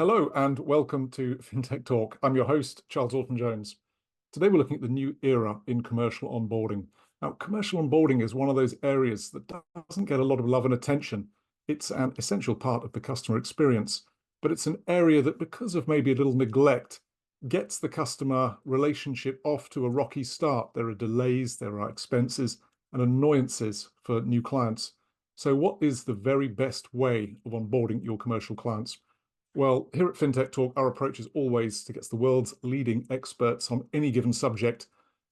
Hello and welcome to FinTech Talk. I'm your host, Charles Alton-Jones. Today we're looking at the new era in commercial onboarding. Now, commercial onboarding is one of those areas that doesn't get a lot of love and attention. It's an essential part of the customer experience, but it's an area that, because of maybe a little neglect, gets the customer relationship off to a rocky start. There are delays, there are expenses and annoyances for new clients. So what is the very best way of onboarding your commercial clients? Well, here at FinTech Talk, our approach is always to get the world's leading experts on any given subject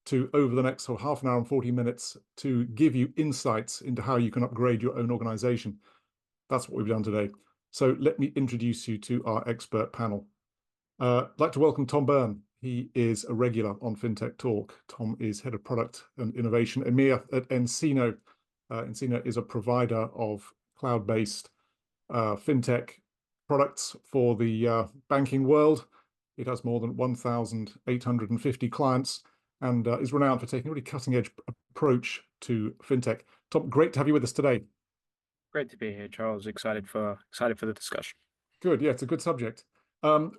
to, over the next half an hour and 40 minutes, to give you insights into how you can upgrade your own organization. That's what we've done today. So let me introduce you to our expert panel. I'd like to welcome Tom Byrne. He is a regular on FinTech Talk. Tom is Head of Product and Innovation EMEA at nCino. nCino is a provider of cloud-based FinTech products for the banking world. It has more than 1,850 clients and is renowned for taking a really cutting-edge approach to FinTech. Tom, great to have you with us today. Great to be here, Charles. Excited for the discussion. Good, yeah, it's a good subject.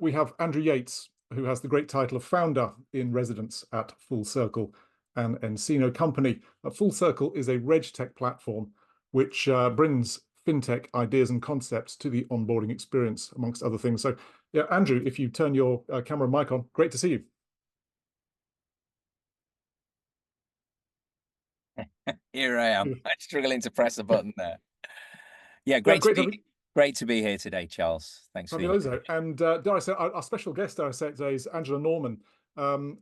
We have Andrew Yates, who has the great title of Founder in Residence at Full Circle, an nCino company. Full Circle is a RegTech platform which brings FinTech ideas and concepts to the onboarding experience, amongst other things. So, yeah, Andrew, if you turn your camera and mic on, great to see you. Here I am. I'm struggling to press the button there. Yeah, great to be here today, Charles. Thanks for you. And dare I say, our special guest, dare I say, today is Angela Norman.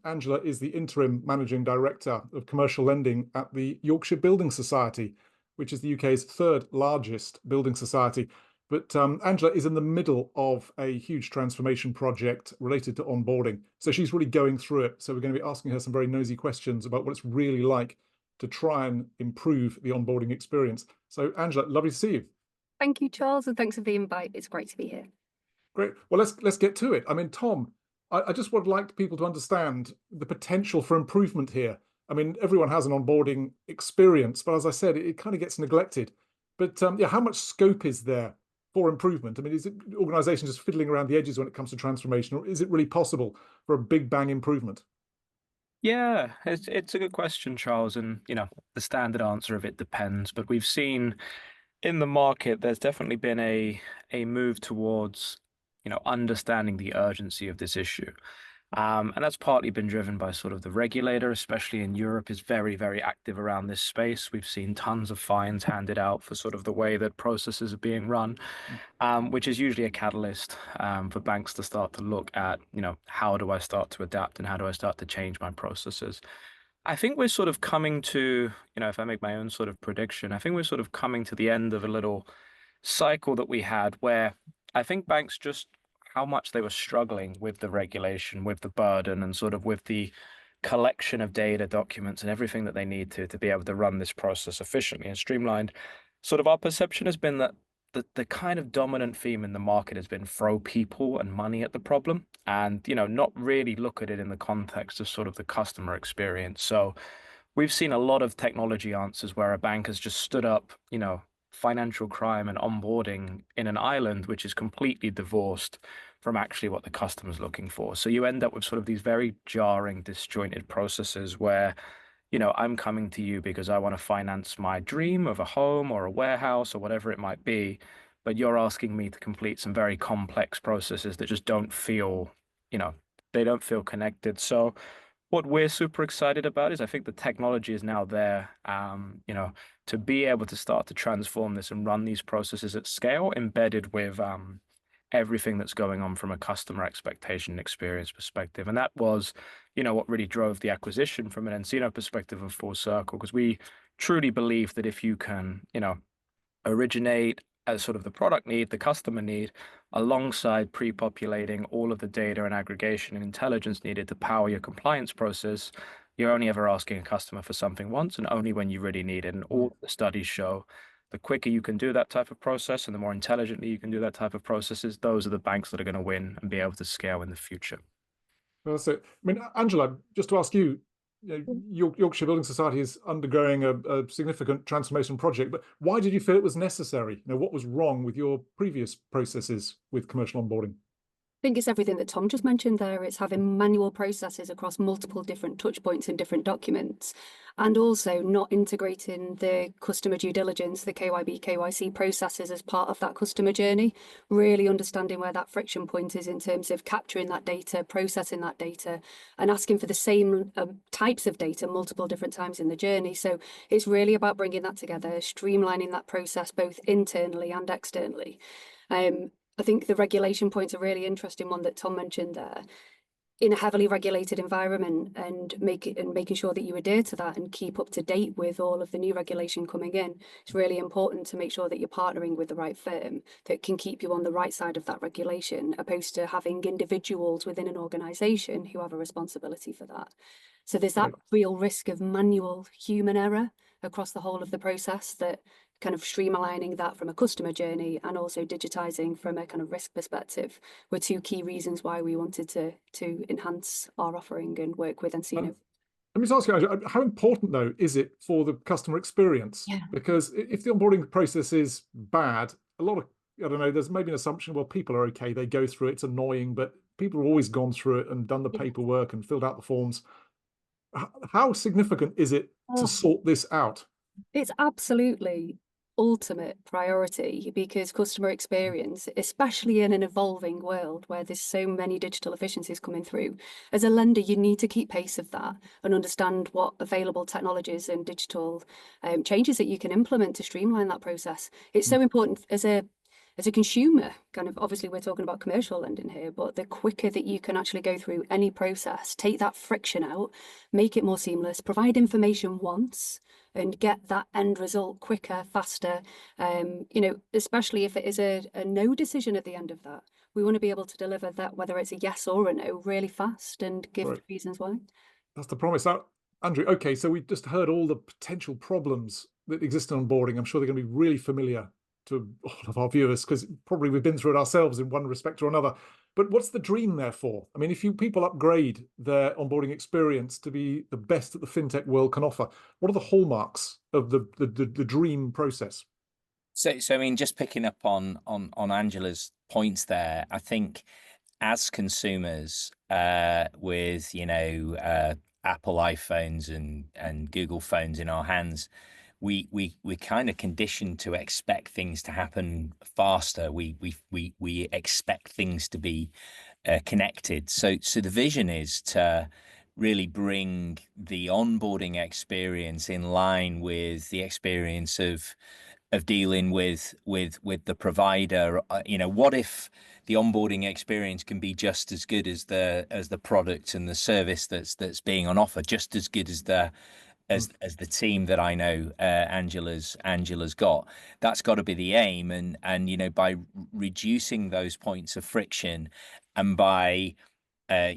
Angela is the interim managing director of commercial lending at the Yorkshire Building Society, which is the UK's third largest building society. But Angela is in the middle of a huge transformation project related to onboarding. So she's really going through it. So we're going to be asking her some very nosy questions about what it's really like to try and improve the onboarding experience. So Angela, lovely to see you. Thank you, Charles, and thanks for the invite. It's great to be here. Great. Well, let's get to it. I mean, Tom, I just would like people to understand the potential for improvement here. I mean, everyone has an onboarding experience, but as I said, it kind of gets neglected. But yeah, how much scope is there for improvement? I mean, is it organizations just fiddling around the edges when it comes to transformation, or is it really possible for a big bang improvement? Yeah, it's a good question, Charles. And, the standard answer of it depends. But we've seen in the market, there's definitely been a move towards, understanding the urgency of this issue. And that's partly been driven by sort of the regulator, especially in Europe, is very, very active around this space. We've seen tons of fines handed out for sort of the way that processes are being run, which is usually a catalyst for banks to start to look at, how do I start to adapt and how do I start to change my processes? I think we're sort of coming to, if I make my own sort of prediction, I think we're sort of coming to the end of a little cycle that we had where I think banks just how much they were struggling with the regulation, with the burden, and sort of with the collection of data, documents, and everything that they need to be able to run this process efficiently and streamlined. Sort of our perception has been that the kind of dominant theme in the market has been throw people and money at the problem and, not really look at it in the context of sort of the customer experience. So we've seen a lot of technology answers where a bank has just stood up, financial crime and onboarding in an island which is completely divorced from actually what the customer's looking for. So you end up with sort of these very jarring, disjointed processes where, I'm coming to you because I want to finance my dream of a home or a warehouse or whatever it might be, but you're asking me to complete some very complex processes that just don't feel, they don't feel connected. So what we're super excited about is I think the technology is now there, to be able to start to transform this and run these processes at scale, embedded with everything that's going on from a customer expectation and experience perspective. And that was, what really drove the acquisition from an nCino perspective of Full Circle, because we truly believe that if you can, originate as sort of the product need, the customer need, alongside pre-populating all of the data and aggregation and intelligence needed to power your compliance process, you're only ever asking a customer for something once and only when you really need it. And all the studies show the quicker you can do that type of process and the more intelligently you can do that type of processes, those are the banks that are going to win and be able to scale in the future. Well, that's it. I mean, Angela, just to ask you, Yorkshire Building Society is undergoing a significant transformation project, but why did you feel it was necessary? What was wrong with your previous processes with commercial onboarding? think it's everything that Tom just mentioned there. It's having manual processes across multiple different touch points and different documents, and also not integrating the customer due diligence, the KYB, KYC processes as part of that customer journey, really understanding where that friction point is in terms of capturing that data, processing that data, and asking for the same types of data multiple different times in the journey. So it's really about bringing that together, streamlining that process both internally and externally. I think the regulation point's a really interesting one that Tom mentioned there. In a heavily regulated environment, and making sure that you adhere to that and keep up to date with all of the new regulation coming in, it's really important to make sure that you're partnering with the right firm that can keep you on the right side of that regulation, opposed to having individuals within an organisation who have a responsibility for that. So there's that Right. real risk of manual human error across the whole of the process, that kind of streamlining that from a customer journey and also digitizing from a kind of risk perspective were two key reasons why we wanted to enhance our offering and work with Encino. Let me just ask you, Angela, how important though is it for the customer experience? Yeah. Because if the onboarding process is bad, a lot of, I don't know, there's maybe an assumption, well, people are okay, they go through it, it's annoying, but people have always gone through it and done the Yeah. paperwork and filled out the forms. How significant is it to Oh. sort this out? It's absolutely ultimate priority, because customer experience, especially in an evolving world where there's so many digital efficiencies coming through, as a lender, you need to keep pace of that and understand what available technologies and digital changes that you can implement to streamline that process. It's so important as a consumer, kind of, obviously we're talking about commercial lending here, but the quicker that you can actually go through any process, take that friction out, make it more seamless, provide information once, and get that end result quicker, faster, especially if it is a no decision at the end of that. We want to be able to deliver that, whether it's a yes or a no, really fast and give Right. the reasons why. That's the promise. Now, Andrew, okay, so we just heard all the potential problems that exist in onboarding. I'm sure they're going to be really familiar to all of our viewers, because probably we've been through it ourselves in one respect or another. But what's the dream therefore? I mean, if people upgrade their onboarding experience to be the best that the fintech world can offer, what are the hallmarks of the dream process? So I mean, just picking up on Angela's points there, I think as consumers, with Apple iPhones and Google phones in our hands, we're kind of conditioned to expect things to happen faster. We expect things to be connected. So the vision is to really bring the onboarding experience in line with the experience of dealing with the provider. What if the onboarding experience can be just as good as the product and the service that's being on offer, just as good as the team that I know Angela's got. That's got to be the aim, and by reducing those points of friction, and by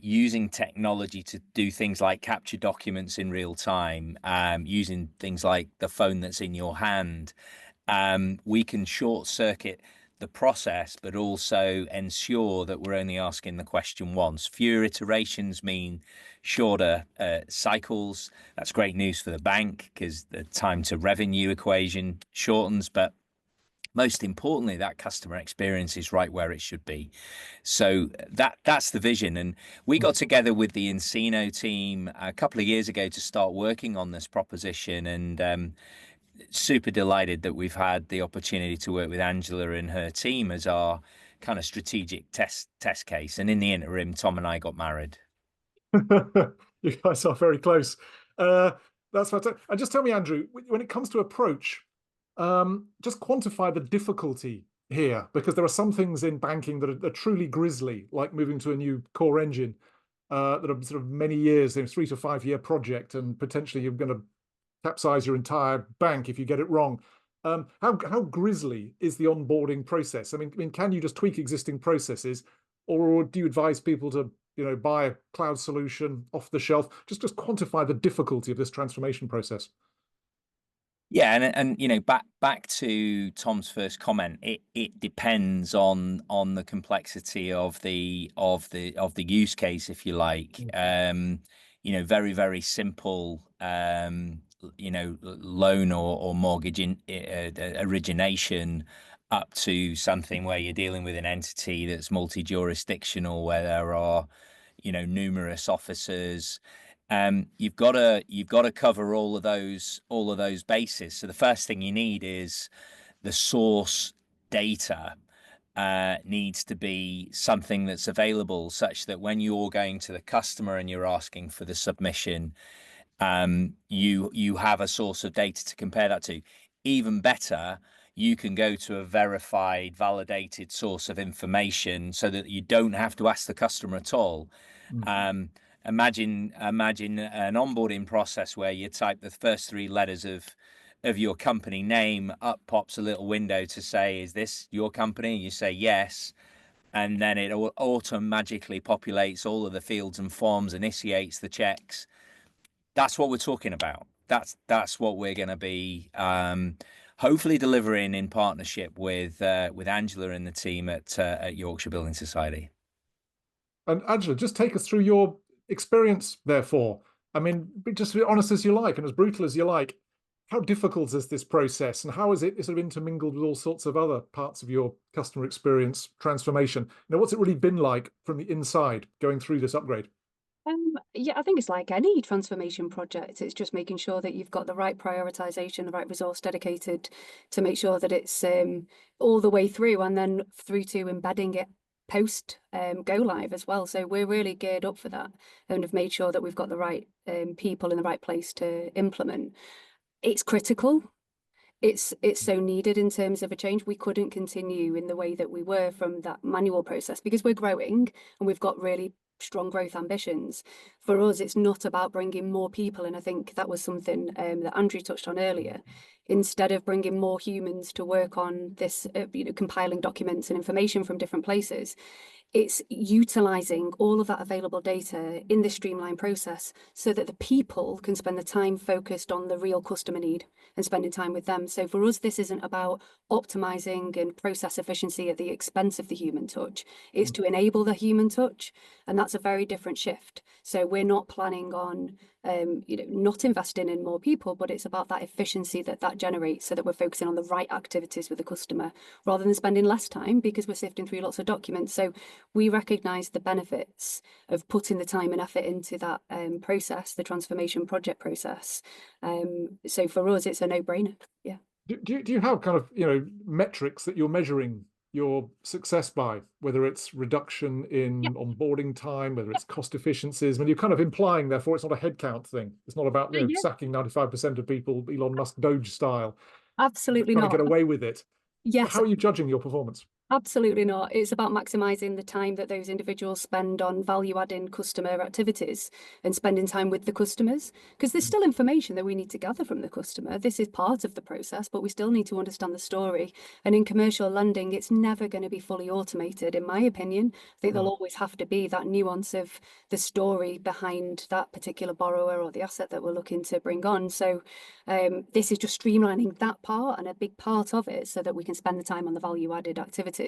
using technology to do things like capture documents in real time, using things like the phone that's in your hand, we can short circuit the process, but also ensure that we're only asking the question once. Fewer iterations mean shorter cycles. That's great news for the bank because the time to revenue equation shortens, but most importantly, that customer experience is right where it should be. So that's the vision. And we got together with the Encino team a couple of years ago to start working on this proposition, and super delighted that we've had the opportunity to work with Angela and her team as our kind of strategic test case. And in the interim, Tom and I got married. You guys are very close. That's fantastic. And just tell me, Andrew, when it comes to approach, just quantify the difficulty here, because there are some things in banking that are truly grisly, like moving to a new core engine, that are sort of many years, 3 to 5 year project, and potentially you're going to capsize your entire bank if you get it wrong. How grisly is the onboarding process? I mean, can you just tweak existing processes, or do you advise people to buy a cloud solution off the shelf? Just quantify the difficulty of this transformation process. Yeah, and back to Tom's first comment, it depends on the complexity of the use case, if you like. Very, very simple loan or mortgage origination up to something where you're dealing with an entity that's multi-jurisdictional, where there are, numerous officers. You've got to cover all of those bases. So the first thing you need is the source data. Needs to be something that's available, such that when you're going to the customer and you're asking for the submission, you have a source of data to compare that to. Even better, you can go to a verified, validated source of information, so that you don't have to ask the customer at all. Imagine an onboarding process where you type the first three letters of your company name, up pops a little window to say, is this your company? You say yes, and then it automatically populates all of the fields and forms, initiates the checks. That's what we're talking about. That's what we're going to be hopefully delivering in partnership with Angela and the team at Yorkshire Building Society. And Angela, just take us through your experience, therefore. I mean, just be honest as you like and as brutal as you like. How difficult is this process, and how is it sort of intermingled with all sorts of other parts of your customer experience transformation? What's it really been like from the inside going through this upgrade? Yeah, I think it's like any transformation project. It's just making sure that you've got the right prioritization, the right resource dedicated to make sure that it's all the way through, and then through to embedding it post go live as well. So we're really geared up for that and have made sure that we've got the right people in the right place to implement. It's critical. It's so needed in terms of a change. We couldn't continue in the way that we were from that manual process, because we're growing and we've got really strong growth ambitions. For us, it's not about bringing more people, and I think that was something that Andrew touched on earlier. Instead of bringing more humans to work on this, compiling documents and information from different places, it's utilizing all of that available data in this streamlined process so that the people can spend the time focused on the real customer need and spending time with them. So for us, this isn't about optimizing and process efficiency at the expense of the human touch. It's to enable the human touch, and that's a very different shift. So we're not planning on not investing in more people, but it's about that efficiency that generates, so that we're focusing on the right activities with the customer rather than spending less time because we're sifting through lots of documents. So we recognise the benefits of putting the time and effort into that process, the transformation project process. So for us, it's a no-brainer. Yeah. Do you have kind of metrics that you're measuring your success by, whether it's reduction in onboarding time, whether it's cost efficiencies? I mean, you're kind of implying, therefore, it's not a headcount thing. It's not about sacking 95% of people, Elon Musk Doge style. Absolutely trying not. to get away with it. Yes. How are you judging your performance? Absolutely not. It's about maximising the time that those individuals spend on value-adding customer activities and spending time with the customers, because there's still information that we need to gather from the customer. This is part of the process, but we still need to understand the story. And in commercial lending, it's never going to be fully automated, in my opinion. I think there'll always have to be that nuance of the story behind that particular borrower or the asset that we're looking to bring on. So this is just streamlining that part, and a big part of it, so that we can spend the time on the value-added activities.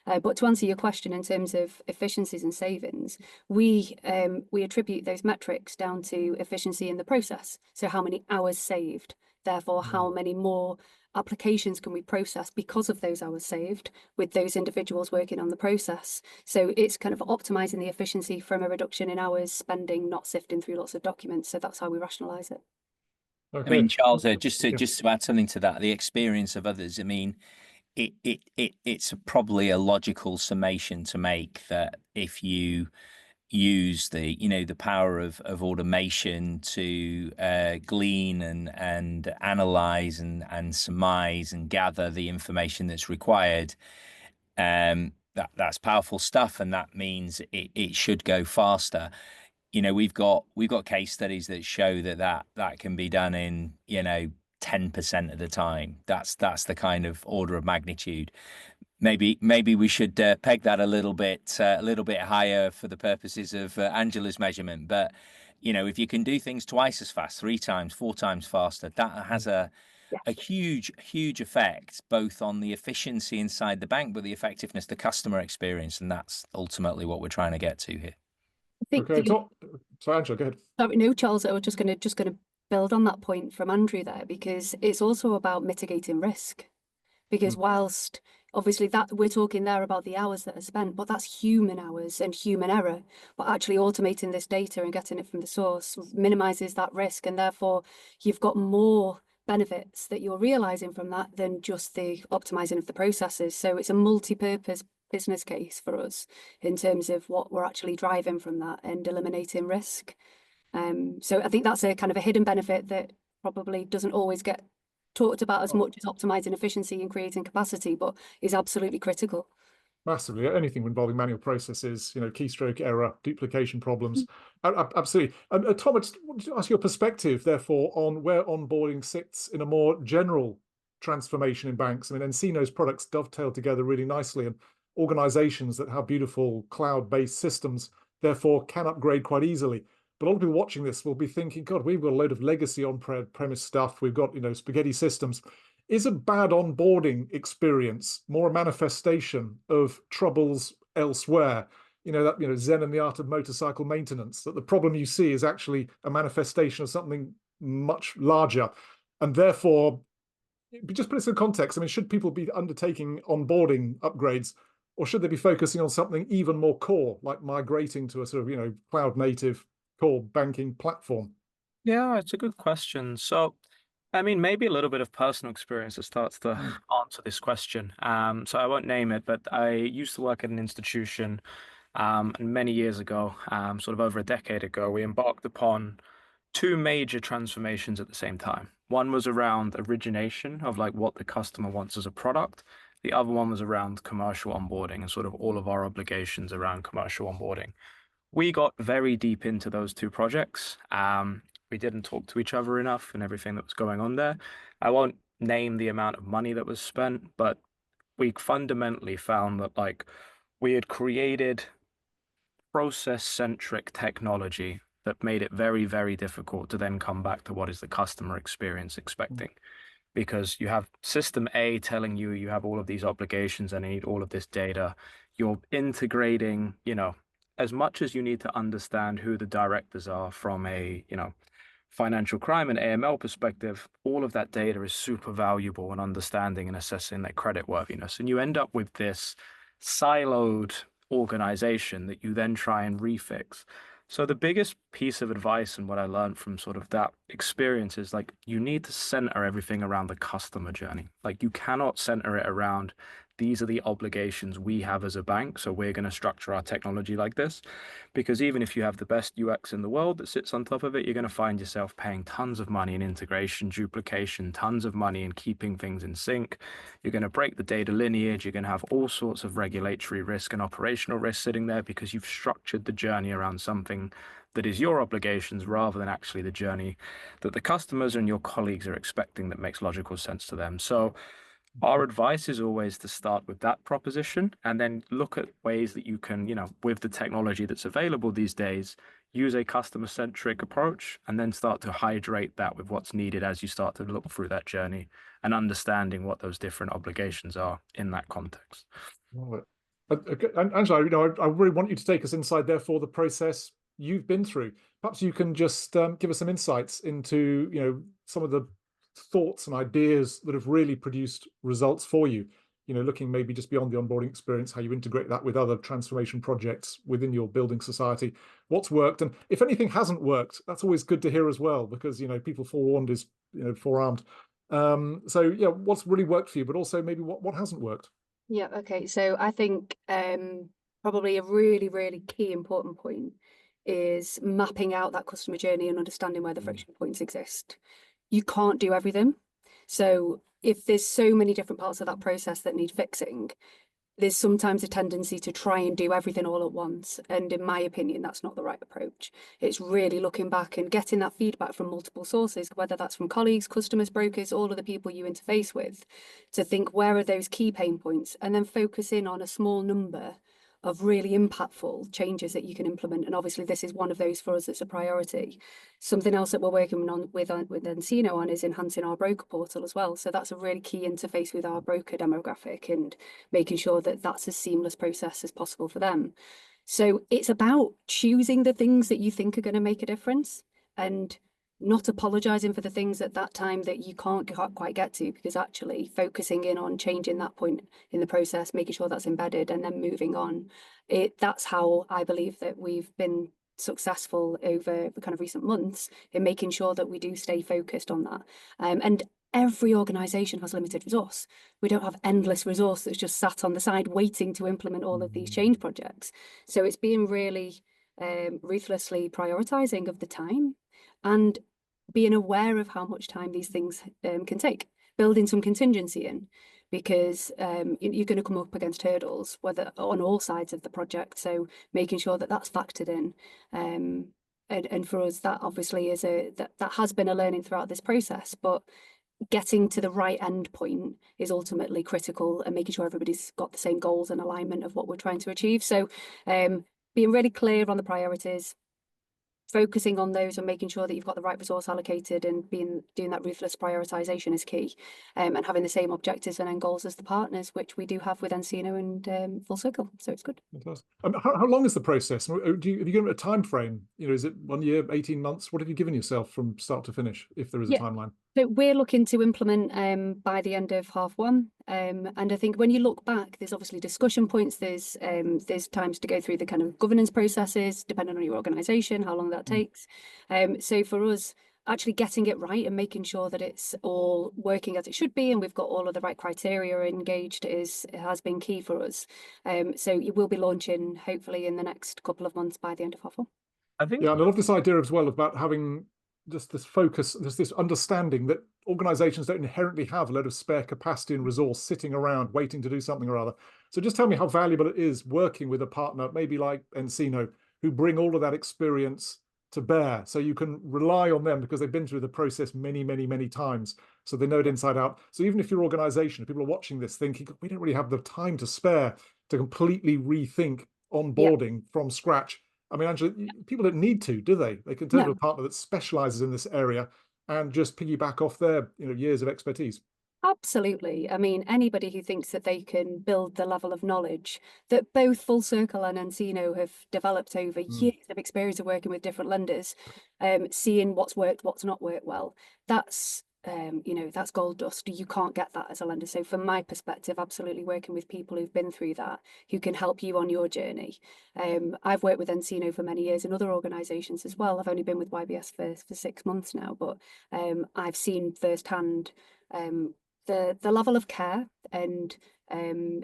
But to answer your question in terms of efficiencies and savings, we attribute those metrics down to efficiency in the process. So how many hours saved, therefore how many more applications can we process because of those hours saved with those individuals working on the process. So it's kind of optimizing the efficiency from a reduction in hours spending, not sifting through lots of documents. So that's how we rationalize it. Okay. I mean, Charles, just to add something to that, the experience of others. I mean, it's probably a logical summation to make that if you use the power of automation to glean and analyze and surmise and gather the information that's required, that's powerful stuff, and that means it should go faster. We've got case studies that show that can be done in 10% of the time. That's the kind of order of magnitude. Maybe we should peg that a little bit higher for the purposes of Angela's measurement. But if you can do things twice as fast, 3 times, 4 times faster, that has a huge effect both on the efficiency inside the bank, but the effectiveness, the customer experience, and that's ultimately what we're trying to get to here. Okay, so Angela, go ahead. Sorry, no, Charles, I was just going to build on that point from Andrew there, because it's also about mitigating risk. Because whilst obviously that we're talking there about the hours that are spent, but that's human hours and human error. But actually automating this data and getting it from the source minimizes that risk, and therefore you've got more benefits that you're realizing from that than just the optimizing of the processes. So it's a multi-purpose business case for us in terms of what we're actually driving from that and eliminating risk. So I think that's a kind of a hidden benefit that probably doesn't always get talked about as much as optimizing efficiency and creating capacity, but is absolutely critical. Massively. Anything involving manual processes, keystroke error, duplication problems. Absolutely. Tom, I just wanted to ask your perspective, therefore, on where onboarding sits in a more general transformation in banks. I mean, nCino's products dovetail together really nicely, and organizations that have beautiful cloud-based systems, therefore, can upgrade quite easily. But a lot of people watching this will be thinking, God, we've got a load of legacy on-premise stuff. We've got, spaghetti systems. Is a bad onboarding experience more a manifestation of troubles elsewhere? Zen and the art of motorcycle maintenance, that the problem you see is actually a manifestation of something much larger. And therefore, just put this in context. I mean, should people be undertaking onboarding upgrades, or should they be focusing on something even more core, like migrating to a sort of, cloud native core banking platform? Yeah, it's a good question. So, I mean, maybe a little bit of personal experience that starts to answer this question. So I won't name it, but I used to work at an institution, and many years ago, sort of over a decade ago, we embarked upon two major transformations at the same time. One was around origination of like what the customer wants as a product. The other one was around commercial onboarding and sort of all of our obligations around commercial onboarding. We got very deep into those two projects. We didn't talk to each other enough and everything that was going on there. I won't name the amount of money that was spent, but we fundamentally found that like we had created process-centric technology that made it very, very difficult to then come back to what is the customer experience expecting. Because you have system A telling you you have all of these obligations and need all of this data. You're integrating, as much as you need to understand who the directors are from a, financial crime and AML perspective, all of that data is super valuable in understanding and assessing their creditworthiness. And you end up with this siloed organization that you then try and refix. So the biggest piece of advice and what I learned from sort of that experience is like you need to center everything around the customer journey. Like you cannot center it around these are the obligations we have as a bank, so we're going to structure our technology like this. Because even if you have the best UX in the world that sits on top of it, you're going to find yourself paying tons of money in integration, duplication, tons of money in keeping things in sync. You're going to break the data lineage. You're going to have all sorts of regulatory risk and operational risk sitting there because you've structured the journey around something that is your obligations rather than actually the journey that the customers and your colleagues are expecting that makes logical sense to them. So our advice is always to start with that proposition and then look at ways that you can, with the technology that's available these days, use a customer-centric approach and then start to hydrate that with what's needed as you start to look through that journey and understanding what those different obligations are in that context. And Angela, I really want you to take us inside, therefore, the process you've been through. Perhaps you can just give us some insights into, some of the thoughts and ideas that have really produced results for you, looking maybe just beyond the onboarding experience, how you integrate that with other transformation projects within your building society, what's worked, and if anything hasn't worked, that's always good to hear as well, because people forewarned is forearmed. So yeah, what's really worked for you, but also maybe what hasn't worked. Yeah, okay. So I think probably a really, really key important point is mapping out that customer journey and understanding where the friction points exist. You can't do everything. So if there's so many different parts of that process that need fixing, there's sometimes a tendency to try and do everything all at once. And in my opinion, that's not the right approach. It's really looking back and getting that feedback from multiple sources, whether that's from colleagues, customers, brokers, all of the people you interface with, to think where are those key pain points, and then focus in on a small number of really impactful changes that you can implement. And obviously this is one of those for us that's a priority. Something else that we're working on with nCino on is enhancing our broker portal as well. So that's a really key interface with our broker demographic and making sure that that's a seamless process as possible for them. So it's about choosing the things that you think are going to make a difference and not apologizing for the things at that time that you can't quite get to, because actually focusing in on changing that point in the process, making sure that's embedded, and then moving on. That's how I believe that we've been successful over the kind of recent months in making sure that we do stay focused on that. And every organization has limited resource. We don't have endless resource that's just sat on the side waiting to implement all of these change projects. So it's being really ruthlessly prioritizing of the time and being aware of how much time these things can take, building some contingency in, because you're going to come up against hurdles, whether on all sides of the project. So making sure that that's factored in. And for us, that obviously is that has been a learning throughout this process, but getting to the right end point is ultimately critical, and making sure everybody's got the same goals and alignment of what we're trying to achieve. So being really clear on the priorities, focusing on those and making sure that you've got the right resource allocated, and doing that ruthless prioritization is key, and having the same objectives and end goals as the partners, which we do have with Encino and Full Circle. So it's good. Fantastic. How long is the process? Have you given it a time frame? Is it 1 year, 18 months? What have you given yourself from start to finish, if there is a timeline? So we're looking to implement by the end of H1. And I think when you look back, there's obviously discussion points. There's times to go through the kind of governance processes, depending on your organisation, how long that takes. So for us, actually getting it right and making sure that it's all working as it should be, and we've got all of the right criteria engaged, has been key for us. So you will be launching hopefully in the next couple of months by the end of H1. I think, and I love this idea as well about having just this focus, there's this understanding that organizations don't inherently have a lot of spare capacity and resource sitting around waiting to do something or other. So just tell me how valuable it is working with a partner, maybe like Encino, who bring all of that experience to bear, so you can rely on them because they've been through the process many, many, many times, so they know it inside out. So even if your organization, if people are watching this thinking, we don't really have the time to spare to completely rethink onboarding from scratch, I mean, Angela, people don't need to, do they? They can turn to a partner that specializes in this area and just piggyback off their years of expertise. Absolutely. I mean, anybody who thinks that they can build the level of knowledge that both Full Circle and Encino have developed over years of experience of working with different lenders, seeing what's worked, what's not worked well, that's that's gold dust. You can't get that as a lender. So from my perspective, absolutely working with people who've been through that, who can help you on your journey. I've worked with Encino for many years in other organisations as well. I've only been with YBS for 6 months now, but I've seen firsthand the level of care and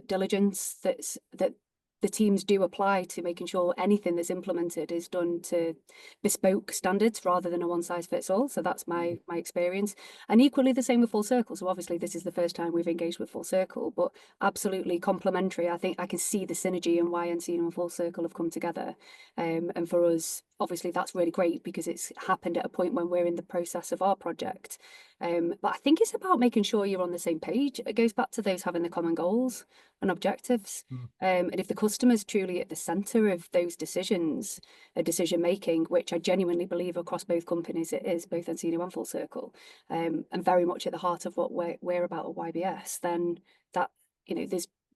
diligence that the teams do apply to making sure anything that's implemented is done to bespoke standards rather than a one-size-fits-all. So that's my experience. And equally the same with Full Circle. So obviously this is the first time we've engaged with Full Circle, but absolutely complementary. I think I can see the synergy and why Encino and Full Circle have come together. And for us, obviously that's really great because it's happened at a point when we're in the process of our project. But I think it's about making sure you're on the same page. It goes back to those having the common goals and objectives. And if the customer's truly at the centre of those decisions, decision making, which I genuinely believe across both companies it is, both Encino and Full Circle, and very much at the heart of what we're about at YBS, then that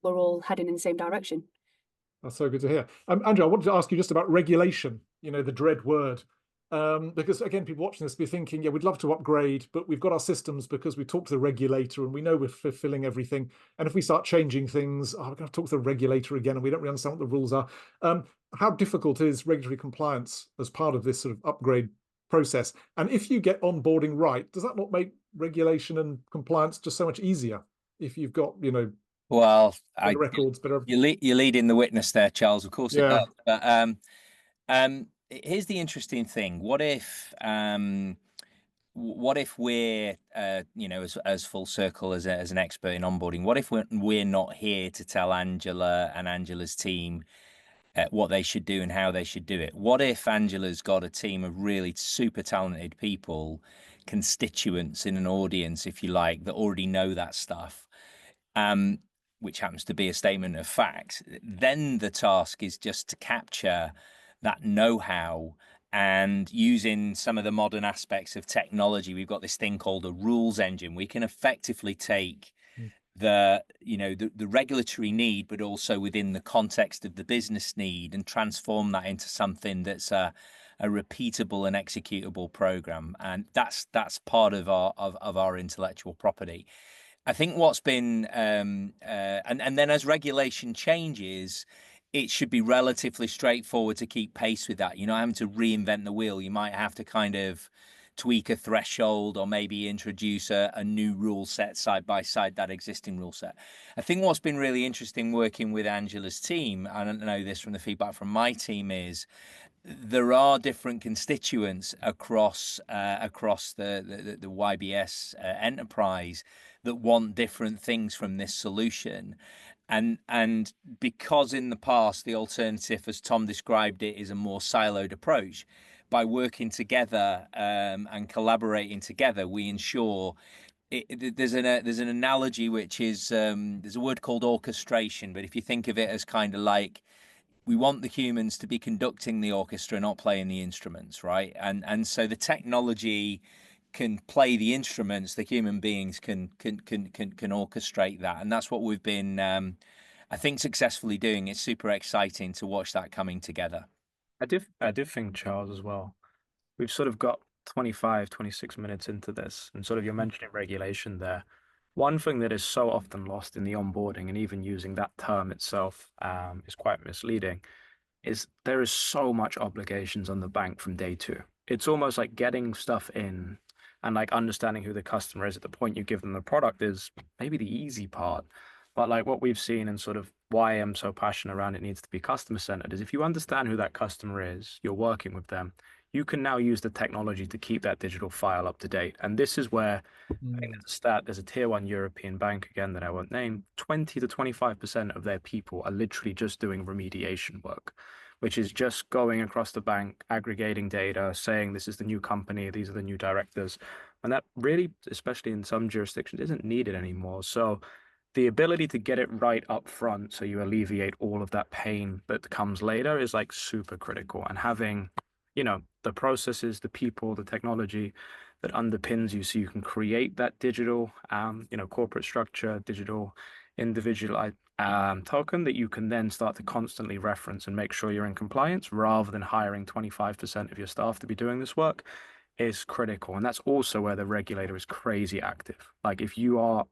we're all heading in the same direction. That's so good to hear. Andrew, I wanted to ask you just about regulation, the dread word. Because again, people watching this be thinking, yeah, we'd love to upgrade, but we've got our systems because we talk to the regulator and we know we're fulfilling everything. And if we start changing things, we're going to talk to the regulator again and we don't really understand what the rules are. How difficult is regulatory compliance as part of this sort of upgrade process? And if you get onboarding right, does that not make regulation and compliance just so much easier if you've got, well, records, but you're leading the witness there, Charles. Of course, yeah. it does. But here's the interesting thing: what if we're, as Full Circle, as an expert in onboarding, what if we're not here to tell Angela and Angela's team what they should do and how they should do it? What if Angela's got a team of really super talented people, constituents in an audience, if you like, that already know that stuff? Which happens to be a statement of fact, then the task is just to capture that know-how and using some of the modern aspects of technology. We've got this thing called a rules engine. We can effectively take the regulatory need, but also within the context of the business need, and transform that into something that's a a repeatable and executable program, and that's part of our intellectual property. I think what's been and then as regulation changes, it should be relatively straightforward to keep pace with that. You're not having to reinvent the wheel. You might have to kind of tweak a threshold or maybe introduce a new rule set side by side that existing rule set. I think what's been really interesting working with Angela's team, I don't know this from the feedback from my team, is there are different constituents across the YBS enterprise that want different things from this solution. And because in the past the alternative, as Tom described it, is a more siloed approach, by working together and collaborating together, we ensure there's an analogy which is there's a word called orchestration, but if you think of it as kind of like, we want the humans to be conducting the orchestra, not playing the instruments, right? And so the technology can play the instruments, the human beings can orchestrate that, and that's what we've been, I think, successfully doing. It's super exciting to watch that coming together. I did think, Charles, as well. We've sort of got 25, 26 minutes into this, and sort of you're mentioning regulation there. One thing that is so often lost in the onboarding, and even using that term itself is quite misleading, is there is so much obligations on the bank from day two. It's almost like getting stuff in and like understanding who the customer is at the point you give them the product is maybe the easy part. But like what we've seen and sort of why I'm so passionate around it needs to be customer centered is if you understand who that customer is, you're working with them, you can now use the technology to keep that digital file up to date. And this is where I think there's a stat, there's a tier one European bank, again, that I won't name, 20 to 25% of their people are literally just doing remediation work, which is just going across the bank, aggregating data, saying this is the new company, these are the new directors. And that really, especially in some jurisdictions, isn't needed anymore. So the ability to get it right up front so you alleviate all of that pain that comes later is like super critical. And having, you know, the processes, the people, the technology that underpins you so you can create that digital, you know, corporate structure, digital individual token that you can then start to constantly reference and make sure you're in compliance rather than hiring 25% of your staff to be doing this work is critical. And that's also where the regulator is crazy active. Like if you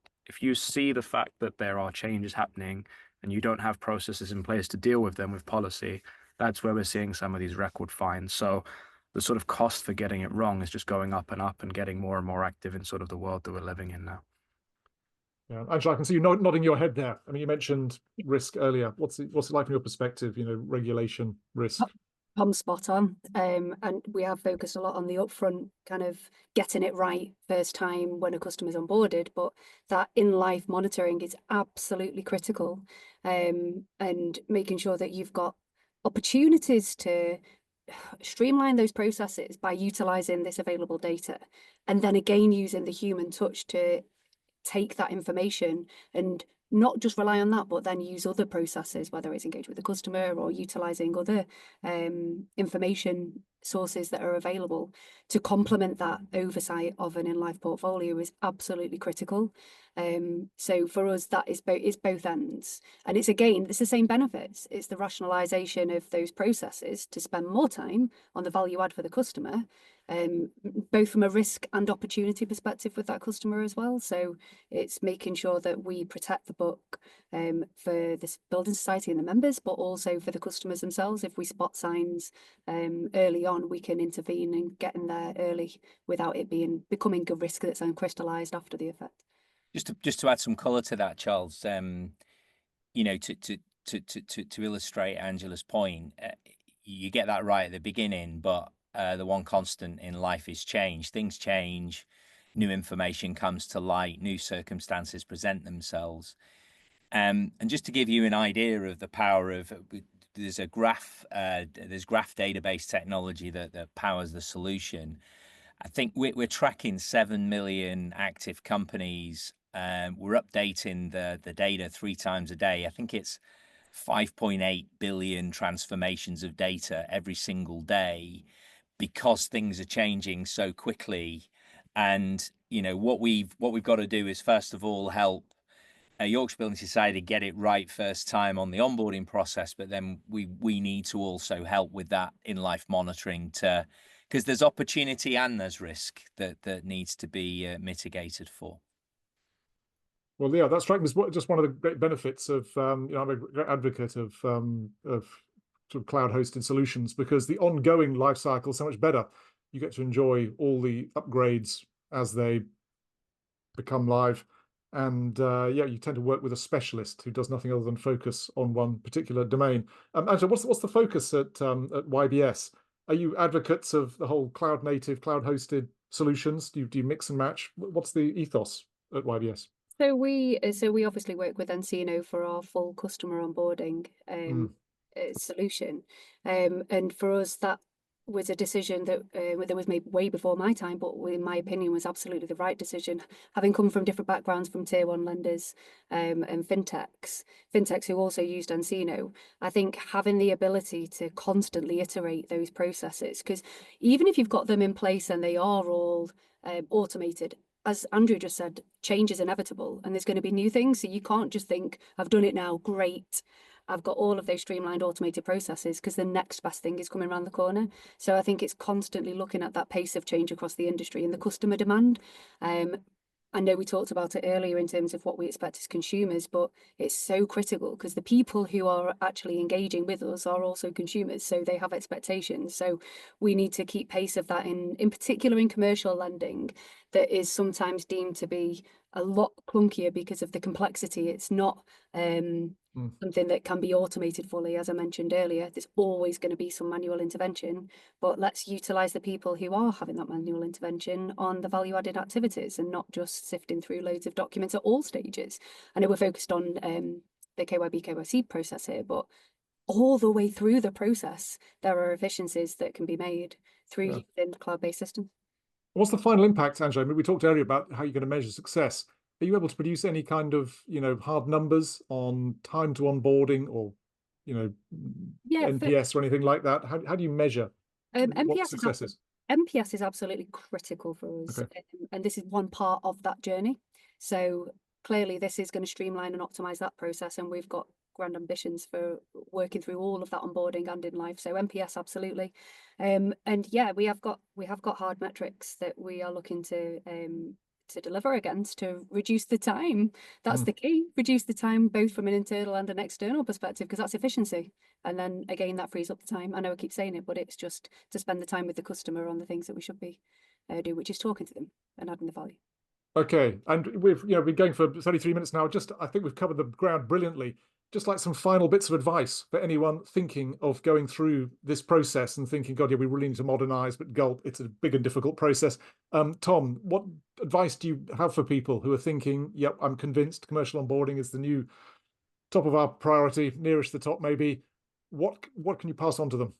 see the fact that there are changes happening and you don't have processes in place to deal with them with policy, that's where we're seeing some of these record fines. So the sort of cost for getting it wrong is just going up and getting more and more active in sort of the world that we're living in now. Yeah, Angela, I can see you nodding your head there. I mean, you mentioned risk earlier. What's it like from your perspective? You know, regulation, risk. I'm spot on. And we have focused a lot on the upfront kind of getting it right first time when a customer's onboarded, but that in-life monitoring is absolutely critical. And making sure that you've got opportunities to streamline those processes by utilizing this available data, and then again using the human touch to take that information and not just rely on that, but then use other processes, whether it's engage with the customer or utilizing other information sources that are available to complement that oversight of an in-life portfolio is absolutely critical. So for us, that is both ends. And it's the same benefits. It's the rationalization of those processes to spend more time on the value add for the customer, both from a risk and opportunity perspective with that customer as well. So it's making sure that we protect the book for this building society and the members, but also for the customers themselves. If we spot signs early on, we can intervene and get in there early without it becoming a risk that's uncrystallized after the effect. Just to add some colour to that, Charles, you know, to illustrate Angela's point, you get that right at the beginning, but the one constant in life is change. Things change, new information comes to light, new circumstances present themselves. And just to give you an idea of the power of, there's graph database technology that powers the solution. I think we're tracking 7 million active companies. We're updating the data 3 times a day. I think it's 5.8 billion transformations of data every single day, because things are changing so quickly. And you know what we've got to do is first of all help Yorkshire Building Society get it right first time on the onboarding process, but then we need to also help with that in-life monitoring because there's opportunity and there's risk that needs to be mitigated for. Well, yeah, that strikes me as just one of the great benefits of, I'm a great advocate of sort of cloud-hosted solutions, because the ongoing life cycle is so much better. You get to enjoy all the upgrades as they become live, and yeah, you tend to work with a specialist who does nothing other than focus on one particular domain. Angela, what's the focus at YBS? Are you advocates of the whole cloud-native, cloud-hosted solutions? Do you mix and match? What's the ethos at YBS? So we obviously work with nCino for our full customer onboarding solution, and for us that was a decision that was made way before my time, but in my opinion was absolutely the right decision. Having come from different backgrounds from tier one lenders and fintechs who also used nCino, I think having the ability to constantly iterate those processes, because even if you've got them in place and they are all automated, as Andrew just said, change is inevitable and there's going to be new things. So you can't just think, I've done it now, great. I've got all of those streamlined automated processes, because the next best thing is coming around the corner. So I think it's constantly looking at that pace of change across the industry and the customer demand. I know we talked about it earlier in terms of what we expect as consumers, but it's so critical because the people who are actually engaging with us are also consumers, so they have expectations. So we need to keep pace of that in particular in commercial lending, that is sometimes deemed to be a lot clunkier because of the complexity. It's not something that can be automated fully, as I mentioned earlier. There's always going to be some manual intervention, but let's utilize the people who are having that manual intervention on the value-added activities and not just sifting through loads of documents at all stages. I know we're focused on the KYB, KYC process here, but all the way through the process, there are efficiencies that can be made through using cloud-based systems. What's the final impact, Angela? I mean, we talked earlier about how you're going to measure success. Are you able to produce any kind of, hard numbers on time to onboarding or, NPS or anything like that? How do you measure what success is? NPS is absolutely critical for us, and this is one part of that journey. So clearly this is going to streamline and optimize that process, and we've got grand ambitions for working through all of that onboarding and in life. So NPS, absolutely. And yeah, we have got hard metrics that we are looking to deliver against to reduce the time. That's the key. Reduce the time both from an internal and an external perspective, because that's efficiency. And then again, that frees up the time. I know I keep saying it, but it's just to spend the time with the customer on the things that we should be doing, which is talking to them and adding the value. Okay, and we've been going for 33 minutes now. I think we've covered the ground brilliantly. Just like some final bits of advice for anyone thinking of going through this process and thinking, God, yeah, we really need to modernize, but gulp, it's a big and difficult process. Tom, what advice do you have for people who are thinking, yep, I'm convinced commercial onboarding is the new top of our priority, nearest the top maybe? What can you pass on to them?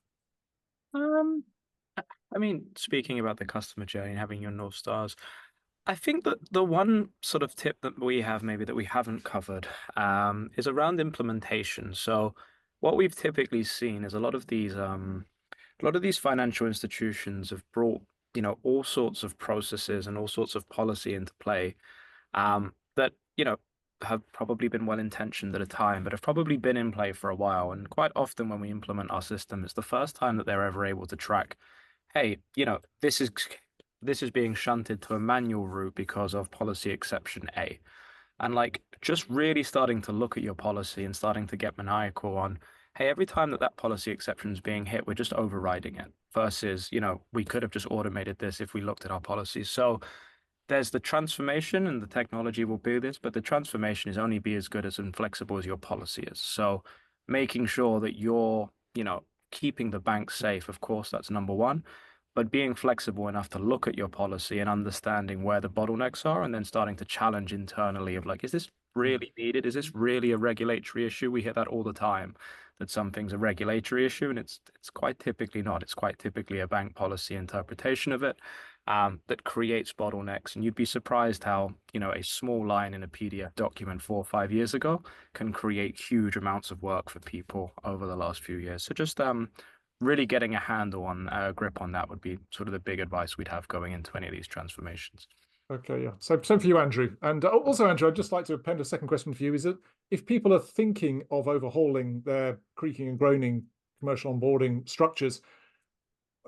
I mean, speaking about the customer journey and having your North Stars, I think that the one sort of tip that we have maybe that we haven't covered is around implementation. So what we've typically seen is a lot of these financial institutions have brought, all sorts of processes and all sorts of policy into play that, have probably been well-intentioned at a time, but have probably been in play for a while. And quite often when we implement our system, it's the first time that they're ever able to track, hey, this is being shunted to a manual route because of policy exception A. And just really starting to look at your policy and starting to get maniacal on, hey, every time that policy exception is being hit, we're just overriding it versus, we could have just automated this if we looked at our policies. So there's the transformation, and the technology will do this, but the transformation is only be as good as and flexible as your policy is. So making sure that you're, keeping the bank safe, of course, that's number one, but being flexible enough to look at your policy and understanding where the bottlenecks are, and then starting to challenge internally of is this really needed? Is this really a regulatory issue? We hear that all the time, that something's a regulatory issue, and it's quite typically not. It's quite typically a bank policy interpretation of it that creates bottlenecks. And you'd be surprised how, a small line in a PDF document 4 or 5 years ago can create huge amounts of work for people over the last few years. So just really getting a handle on grip on that would be sort of the big advice we'd have going into any of these transformations. Okay, yeah. So same for you, Andrew. And also, Andrew, I'd just like to append a second question for you. Is that if people are thinking of overhauling their creaking and groaning commercial onboarding structures,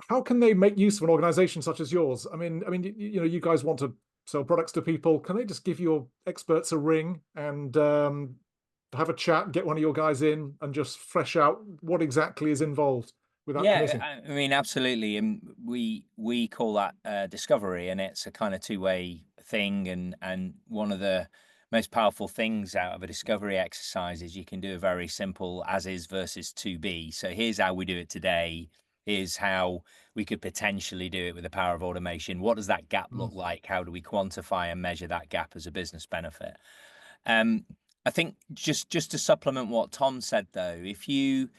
how can they make use of an organization such as yours? I mean, you know, you guys want to sell products to people. Can they just give your experts a ring and have a chat, get one of your guys in, and just fresh out what exactly is involved without Yeah, committing? I mean, absolutely. And we call that discovery, and it's a kind of two-way thing. And one of the most powerful things out of a discovery exercise is you can do a very simple as is versus to be. So here's how we do it today. Here's how we could potentially do it with the power of automation. What does that gap look like? How do we quantify and measure that gap as a business benefit? Um, I think just to supplement what Tom said, though, if you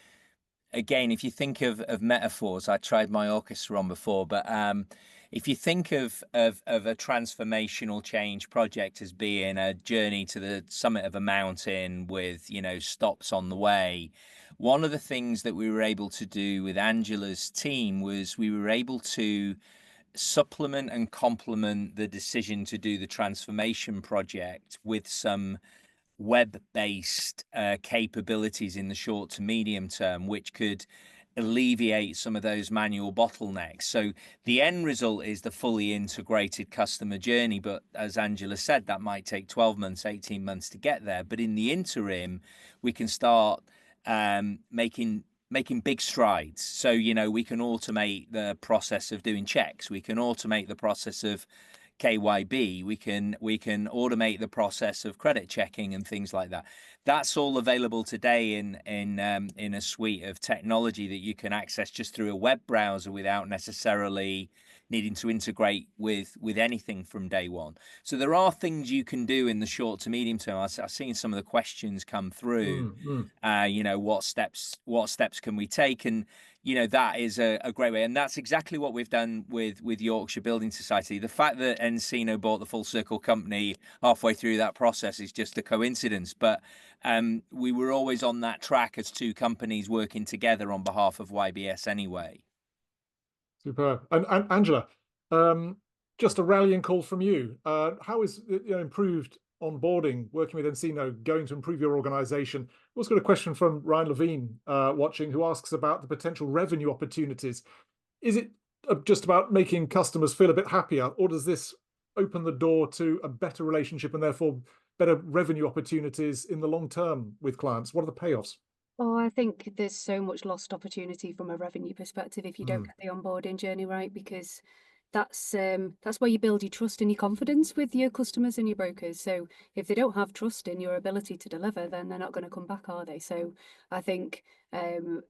think of metaphors, I tried my orchestra on before, but if you think of a transformational change project as being a journey to the summit of a mountain with, you know, stops on the way, one of the things that we were able to do with Angela's team was we were able to supplement and complement the decision to do the transformation project with some web-based capabilities in the short to medium term, which could alleviate some of those manual bottlenecks. So the end result is the fully integrated customer journey. But as Angela said, that might take 12 months, 18 months to get there. But in the interim, we can start making big strides. So, you know, we can automate the process of doing checks. We can automate the process of KYB. We can automate the process of credit checking and things like that. That's all available today in a suite of technology that you can access just through a web browser without necessarily needing to integrate with anything from day one. So there are things you can do in the short to medium term. I've seen some of the questions come through. You know, what steps can we take? And you know, that is a great way. And that's exactly what we've done with Yorkshire Building Society. The fact that Encino bought the Full Circle company halfway through that process is just a coincidence. But we were always on that track as two companies working together on behalf of YBS anyway. Superb. And Angela, just a rallying call from you. How is improved onboarding, working with Encino, going to improve your organization? We've also got a question from Ryan Levine watching, who asks about the potential revenue opportunities. Is it just about making customers feel a bit happier, or does this open the door to a better relationship and therefore better revenue opportunities in the long term with clients? What are the payoffs? Oh, I think there's so much lost opportunity from a revenue perspective if you don't get the onboarding journey right, because that's where you build your trust and your confidence with your customers and your brokers. So if they don't have trust in your ability to deliver, then they're not going to come back, are they? So I think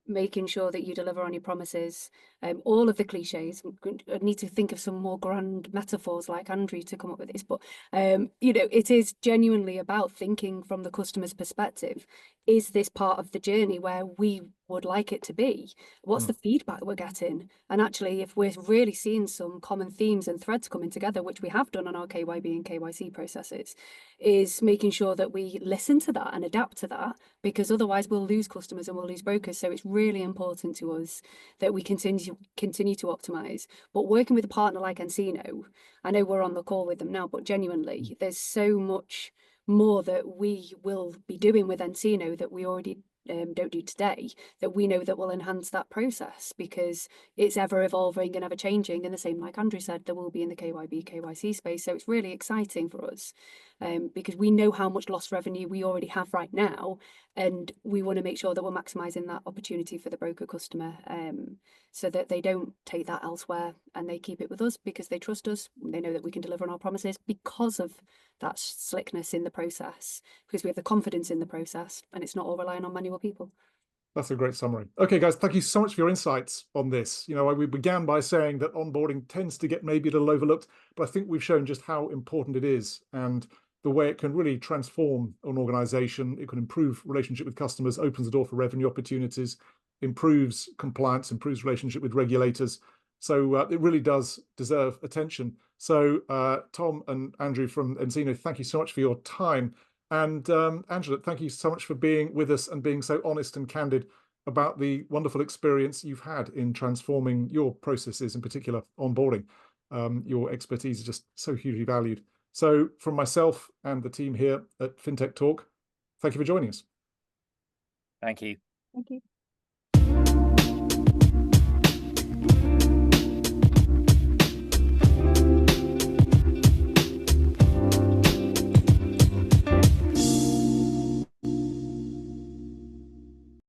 making sure that you deliver on your promises, all of the cliches. I need to think of some more grand metaphors like Andrew to come up with this, but you know, it is genuinely about thinking from the customer's perspective. Is this part of the journey where we would like it to be? What's the feedback we're getting? And actually, if we're really seeing some common themes and threads coming together, which we have done on our KYB and KYC processes, is making sure that we listen to that and adapt to that, because otherwise we'll lose customers and we'll lose brokers. So it's really important to us that we continue to optimize. But working with a partner like Encino, I know we're on the call with them now, but genuinely, there's so much more that we will be doing with Encino that we already don't do today, that we know that will enhance that process, because it's ever evolving and ever changing. And the same, like Andrew said, there will be in the KYB, KYC space. So it's really exciting for us because we know how much lost revenue we already have right now. And we want to make sure that we're maximising that opportunity for the broker customer so that they don't take that elsewhere and they keep it with us because they trust us. They know that we can deliver on our promises because of that slickness in the process, because we have the confidence in the process and it's not all relying on manual people. That's a great summary. Okay, guys, thank you so much for your insights on this. You know, we began by saying that onboarding tends to get maybe a little overlooked, but I think we've shown just how important it is and the way it can really transform an organization. It can improve relationship with customers, opens the door for revenue opportunities, improves compliance, improves relationship with regulators. So it really does deserve attention. So Tom and Andrew from Encino, thank you so much for your time. And Angela, thank you so much for being with us and being so honest and candid about the wonderful experience you've had in transforming your processes, in particular onboarding. Your expertise is just so hugely valued. So from myself and the team here at FinTech Talk, thank you for joining us. Thank you. Thank you.